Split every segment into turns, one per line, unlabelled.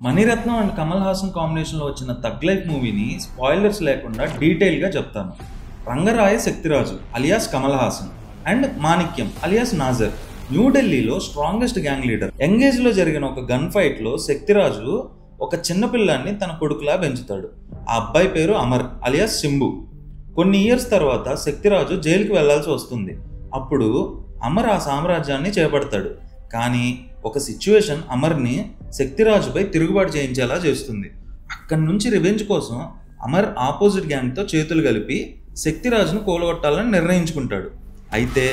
Mani Ratnam and Kamal Haasan కాంబినేషన్లో వచ్చిన tug life మూవీని స్పాయిలర్స్ లేకుండా డీటెయిల్గా చెప్తాను. Rangaraya Shaktiraju alias Kamal Haasan and Manikyam alias Nassar న్యూఢిల్లీలో స్ట్రాంగెస్ట్ గ్యాంగ్ లీడర్. యంగేజ్లో జరిగిన ఒక గన్ ఫైట్లో శక్తిరాజు ఒక చిన్నపిల్లాన్ని తన కొడుకులా పెంచుతాడు. ఆ అబ్బాయి పేరు అమర్ అలియాస్ సింబు. కొన్ని ఇయర్స్ తర్వాత శక్తిరాజు జైలుకి వెళ్లాల్సి వస్తుంది. అప్పుడు అమర్ ఆ సామ్రాజ్యాన్ని చేపడతాడు. కానీ ఒక సిచ్యువేషన్ అమర్ని శక్తిరాజుపై తిరుగుబాటు చేయించేలా చేస్తుంది. అక్కడి నుంచి రివెంజ్ కోసం అమర్ ఆపోజిట్ గ్యాంగ్తో చేతులు కలిపి శక్తిరాజును కూలగొట్టాలని నిర్ణయించుకుంటాడు. అయితే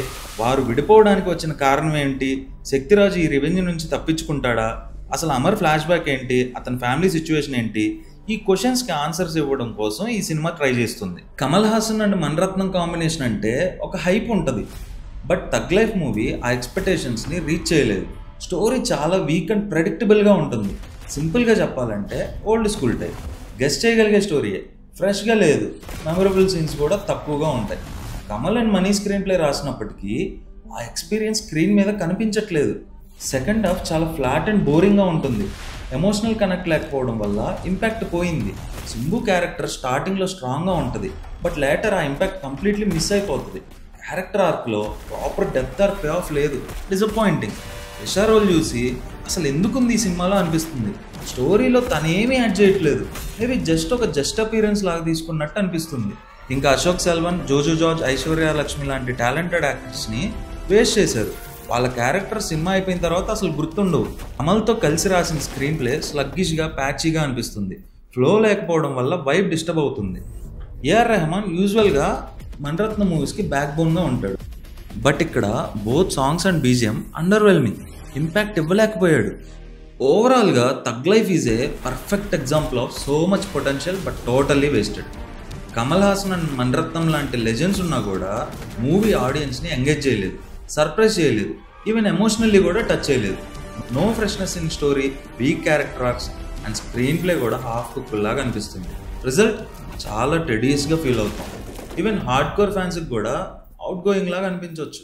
వారు విడిపోవడానికి వచ్చిన కారణం ఏంటి, శక్తిరాజు ఈ రివెంజ్ నుంచి తప్పించుకుంటాడా, అసలు అమర్ ఫ్లాష్ బ్యాక్ ఏంటి, అతని ఫ్యామిలీ సిచ్యువేషన్ ఏంటి, ఈ క్వశ్చన్స్కి ఆన్సర్స్ ఇవ్వడం కోసం ఈ సినిమా ట్రై చేస్తుంది. కమల్ హాసన్ అండ్ మణిరత్నం కాంబినేషన్ అంటే ఒక హైప్ ఉంటుంది. బట్ థగ్ లైఫ్ మూవీ ఆ ఎక్స్పెక్టేషన్స్ని రీచ్ చేయలేదు. స్టోరీ చాలా వీక్ అండ్ ప్రెడిక్టబుల్గా ఉంటుంది. సింపుల్గా చెప్పాలంటే ఓల్డ్ స్కూల్ టైప్, గెస్ట్ చేయగలిగే స్టోరీయే, ఫ్రెష్గా లేదు. మెమరబుల్ సీన్స్ కూడా తక్కువగా ఉంటాయి. Kamal and Mani screen play రాసినప్పటికీ ఆ ఎక్స్పీరియన్స్ స్క్రీన్ మీద కనిపించట్లేదు. సెకండ్ హాఫ్ చాలా ఫ్లాట్ అండ్ బోరింగ్గా ఉంటుంది. ఎమోషనల్ కనెక్ట్ లేకపోవడం వల్ల ఇంపాక్ట్ పోయింది. సింబు క్యారెక్టర్ స్టార్టింగ్లో స్ట్రాంగ్గా ఉంటుంది, బట్ లేటర్ ఆ ఇంపాక్ట్ కంప్లీట్లీ మిస్ అయిపోతుంది. క్యారెక్టర్ ఆర్క్లో proper depth or pay off లేదు. డిసప్పాయింటింగ్. యశా రోల్ చూసి అసలు ఎందుకుంది ఈ సినిమాలో అనిపిస్తుంది. స్టోరీలో తనేమీ యాడ్ చేయట్లేదు. మేబీ జస్ట్ ఒక అపీరెన్స్ లాగా తీసుకున్నట్టు అనిపిస్తుంది. ఇంకా అశోక్ సెల్వన్, జోజో జార్జ్, ఐశ్వర్య లక్ష్మి లాంటి టాలెంటెడ్ యాక్టర్స్ని వేస్ట్ చేశారు. వాళ్ళ క్యారెక్టర్ సినిమా అయిపోయిన తర్వాత అసలు గుర్తుండవు. అమల్తో కలిసి రాసిన స్క్రీన్ ప్లే స్లగ్గిష్గా, ప్యాచీగా అనిపిస్తుంది. ఫ్లో లేకపోవడం వల్ల వైబ్ డిస్టర్బ్ అవుతుంది. ఏఆర్ రెహమాన్ యూజువల్గా మణిరత్న మూవీస్కి బ్యాక్ బోన్గా ఉంటాడు. బట్ ఇక్కడ both songs and BGM underwhelming, impact ఇవ్వలేకపోయాడు. ఓవరాల్గా Thug Life is a perfect example of so much potential but totally wasted. Kamal Haasan and Mani Ratnam లాంటి లెజెండ్స్ ఉన్నా కూడా మూవీ ఆడియన్స్ని ఎంగేజ్ చేయలేదు, సర్ప్రైజ్ చేయలేదు, ఈవెన్ ఎమోషనల్లీ కూడా టచ్ చేయలేదు. No freshness in story, weak character arcs and screen play కూడా హాఫ్ కుక్ లాగా అనిపిస్తుంది. రిజల్ట్ చాలా టెడియస్గా ఫీల్ అవుతాం. ఈవెన్ హార్డ్ కోర్ ఫ్యాన్స్కి కూడా అవుట్ గోయింగ్ లాగా అనిపించవచ్చు.